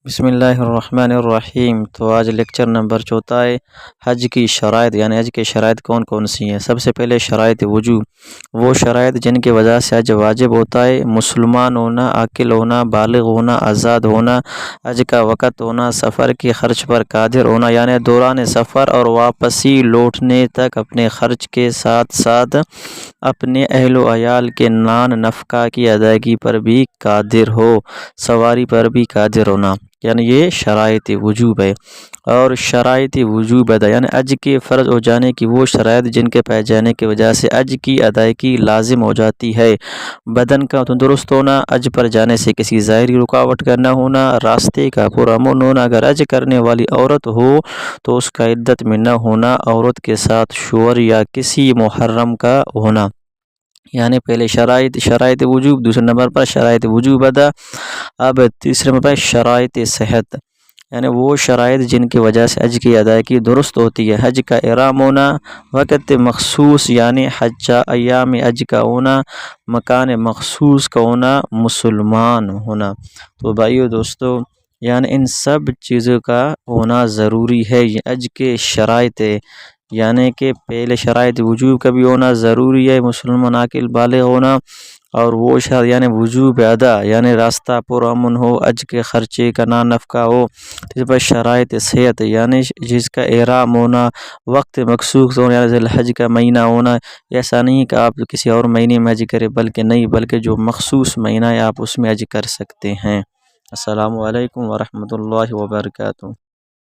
بسم اللہ الرحمن الرحیم۔ تو آج لیکچر نمبر 4 ہے حج کی شرائط، یعنی حج کے شرائط کون کون سی ہیں۔ سب سے پہلے شرائط وجوب، وہ شرائط جن کی وجہ سے حج واجب ہوتا ہے: مسلمان ہونا، عاقل ہونا، بالغ ہونا، آزاد ہونا، حج کا وقت ہونا، سفر کے خرچ پر قادر ہونا، یعنی دوران سفر اور واپسی لوٹنے تک اپنے خرچ کے ساتھ ساتھ اپنے اہل و عیال کے نان نفقہ کی ادائیگی پر بھی قادر ہو، سواری پر بھی قادر ہونا، یعنی یہ شرائط وجوب ہے۔ اور شرائط وجوب ادا، یعنی حج کے فرض ہو جانے کی وہ شرائط جن کے پائے جانے کی وجہ سے حج کی ادائیگی لازم ہو جاتی ہے: بدن کا تندرست ہونا، حج پر جانے سے کسی ظاہری رکاوٹ کا نہ ہونا، راستے کا پرامن ہونا، اگر حج کرنے والی عورت ہو تو اس کا عدت میں نہ ہونا، عورت کے ساتھ شوہر یا کسی محرم کا ہونا۔ یعنی پہلے شرائط وجوب، دوسرے نمبر پر شرائط وجوب ادا، اب تیسرے نمبر پر شرائط صحت، یعنی وہ شرائط جن کی وجہ سے حج کی ادائیگی درست ہوتی ہے: حج کا احرام ہونا، وقت مخصوص یعنی حجہ ایام حج کا ہونا، مکان مخصوص کا ہونا، مسلمان ہونا۔ تو بھائیو دوستو، یعنی ان سب چیزوں کا ہونا ضروری ہے، یہ حج کے شرائط ہے، یعنی کہ پہلے شرائط وجوب کا بھی ہونا ضروری ہے، مسلمان عاقل بالغ ہونا، اور وہ شرط یعنی وجوب ادا، یعنی راستہ پرامن ہو، حج کے خرچے کا نہ نفقہ ہو۔ اس پر شرائط صحت، یعنی جس کا احرام ہونا، وقت مخصوص ہونا، یعنی ذی الحج کا مہینہ ہونا، ایسا نہیں کہ آپ کسی اور مہینے میں حج کریں، بلکہ جو مخصوص مہینہ ہے آپ اس میں حج کر سکتے ہیں۔ السلام علیکم ورحمۃ اللہ وبرکاتہ۔